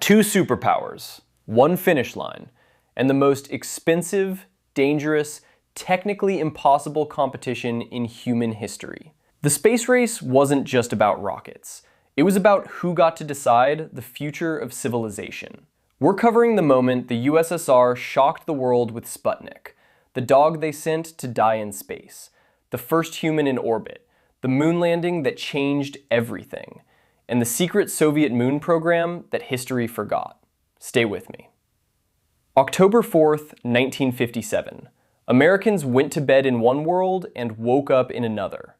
Two superpowers, one finish line, and the most expensive, dangerous, technically impossible competition in human history. The space race wasn't just about rockets. It was about who got to decide the future of civilization. We're covering the moment the USSR shocked the world with Sputnik, the dog they sent to die in space, the first human in orbit, the moon landing that changed everything, and the secret Soviet moon program that history forgot. Stay with me. October 4th, 1957. Americans went to bed in one world and woke up in another.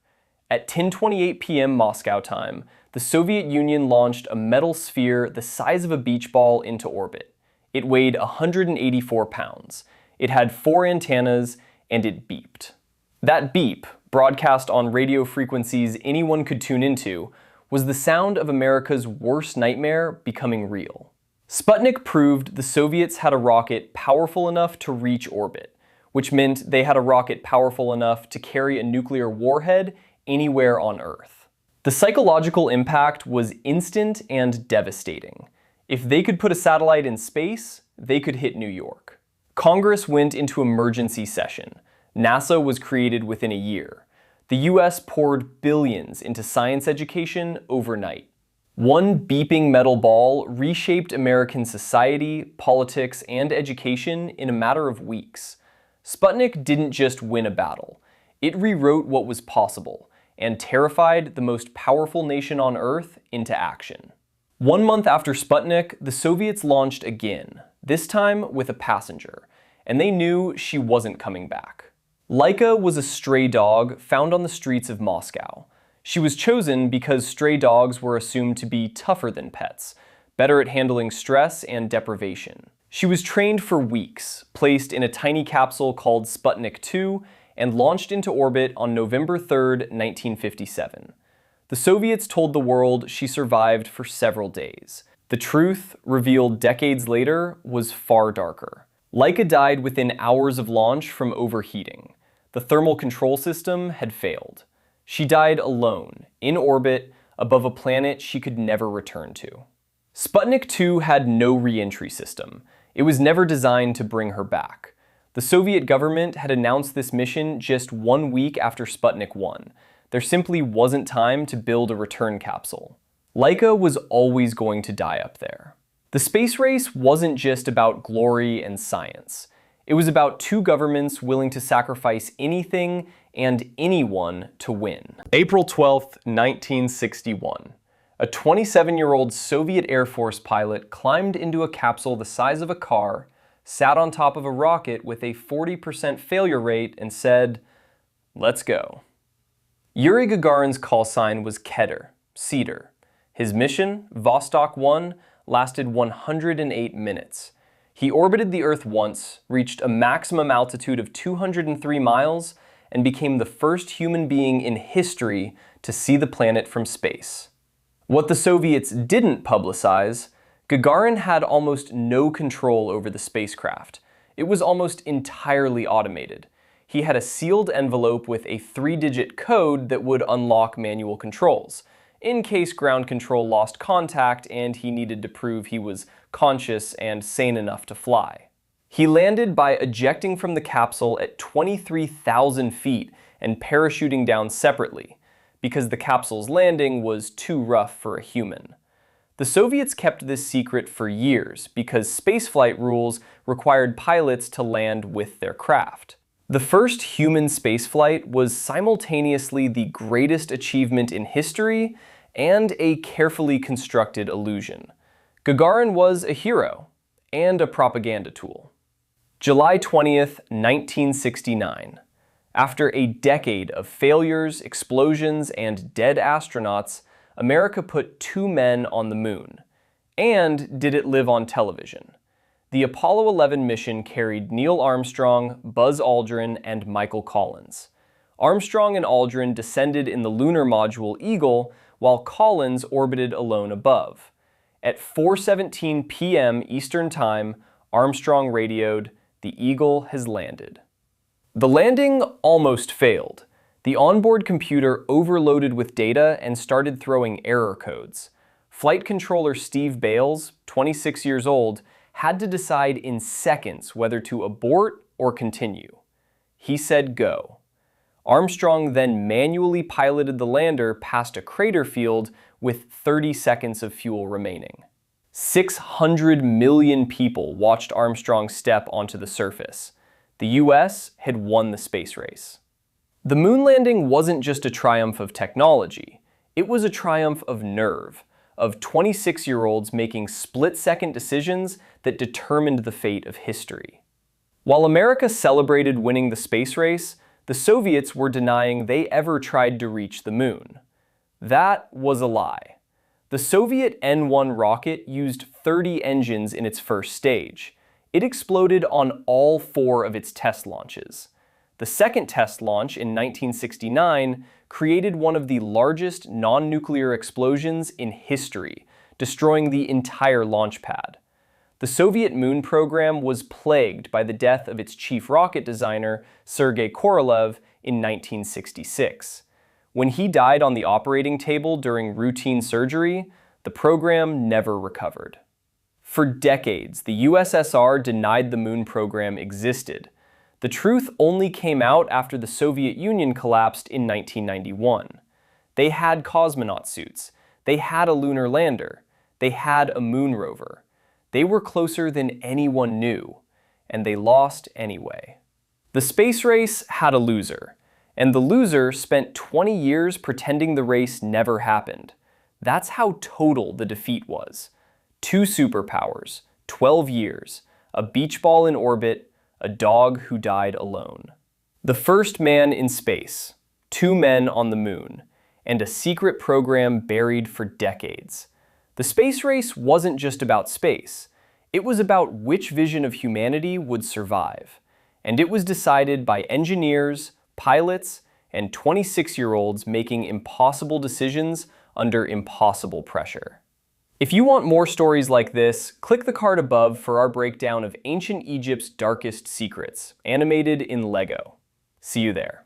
At 10:28 p.m. Moscow time, the Soviet Union launched a metal sphere the size of a beach ball into orbit. It weighed 184 pounds. It had 4 antennas, and it beeped. That beep, broadcast on radio frequencies anyone could tune into, was the sound of America's worst nightmare becoming real. Sputnik proved the Soviets had a rocket powerful enough to reach orbit, which meant they had a rocket powerful enough to carry a nuclear warhead anywhere on Earth. The psychological impact was instant and devastating. If they could put a satellite in space, they could hit New York. Congress went into emergency session. NASA was created within a year. The US poured billions into science education overnight. One beeping metal ball reshaped American society, politics, and education in a matter of weeks. Sputnik didn't just win a battle. It rewrote what was possible and terrified the most powerful nation on Earth into action. 1 month after Sputnik, the Soviets launched again, this time with a passenger, and they knew she wasn't coming back. Laika was a stray dog found on the streets of Moscow. She was chosen because stray dogs were assumed to be tougher than pets, better at handling stress and deprivation. She was trained for weeks, placed in a tiny capsule called Sputnik 2, and launched into orbit on November 3, 1957. The Soviets told the world she survived for several days. The truth, revealed decades later, was far darker. Laika died within hours of launch from overheating. The thermal control system had failed. She died alone, in orbit, above a planet she could never return to. Sputnik 2 had no re-entry system. It was never designed to bring her back. The Soviet government had announced this mission just 1 week after Sputnik 1. There simply wasn't time to build a return capsule. Laika was always going to die up there. The space race wasn't just about glory and science. It was about two governments willing to sacrifice anything and anyone to win. April 12, 1961. A 27-year-old Soviet Air Force pilot climbed into a capsule the size of a car, sat on top of a rocket with a 40% failure rate, and said, "Let's go." Yuri Gagarin's call sign was Keter, Cedar. His mission, Vostok 1, lasted 108 minutes. He orbited the Earth once, reached a maximum altitude of 203 miles, and became the first human being in history to see the planet from space. What the Soviets didn't publicize, Gagarin had almost no control over the spacecraft. It was almost entirely automated. He had a sealed envelope with a 3-digit code that would unlock manual controls, in case ground control lost contact and he needed to prove he was conscious and sane enough to fly. He landed by ejecting from the capsule at 23,000 feet and parachuting down separately, because the capsule's landing was too rough for a human. The Soviets kept this secret for years because spaceflight rules required pilots to land with their craft. The first human spaceflight was simultaneously the greatest achievement in history and a carefully constructed illusion. Gagarin was a hero and a propaganda tool. July 20th, 1969. After a decade of failures, explosions, and dead astronauts, America put 2 men on the moon. And did it live on television? The Apollo 11 mission carried Neil Armstrong, Buzz Aldrin, and Michael Collins. Armstrong and Aldrin descended in the lunar module Eagle, while Collins orbited alone above. At 4:17 p.m. Eastern Time, Armstrong radioed, "The Eagle has landed." The landing almost failed. The onboard computer overloaded with data and started throwing error codes. Flight controller Steve Bales, 26 years old, had to decide in seconds whether to abort or continue. He said go. Armstrong then manually piloted the lander past a crater field with 30 seconds of fuel remaining. 600 million people watched Armstrong step onto the surface. The US had won the space race. The moon landing wasn't just a triumph of technology, it was a triumph of nerve, of 26-year-olds making split-second decisions that determined the fate of history. While America celebrated winning the space race, the Soviets were denying they ever tried to reach the moon. That was a lie. The Soviet N-1 rocket used 30 engines in its first stage. It exploded on all 4 of its test launches. The second test launch in 1969 created one of the largest non-nuclear explosions in history, destroying the entire launch pad. The Soviet moon program was plagued by the death of its chief rocket designer, Sergei Korolev, in 1966. When he died on the operating table during routine surgery, the program never recovered. For decades, the USSR denied the moon program existed. The truth only came out after the Soviet Union collapsed in 1991. They had cosmonaut suits, they had a lunar lander, they had a moon rover. They were closer than anyone knew, and they lost anyway. The space race had a loser, and the loser spent 20 years pretending the race never happened. That's how total the defeat was. 2 superpowers, 12 years, a beach ball in orbit, a dog who died alone. The first man in space, 2 men on the moon, and a secret program buried for decades. The space race wasn't just about space. It was about which vision of humanity would survive. And it was decided by engineers, pilots, and 26-year-olds making impossible decisions under impossible pressure. If you want more stories like this, click the card above for our breakdown of ancient Egypt's darkest secrets, animated in Lego. See you there.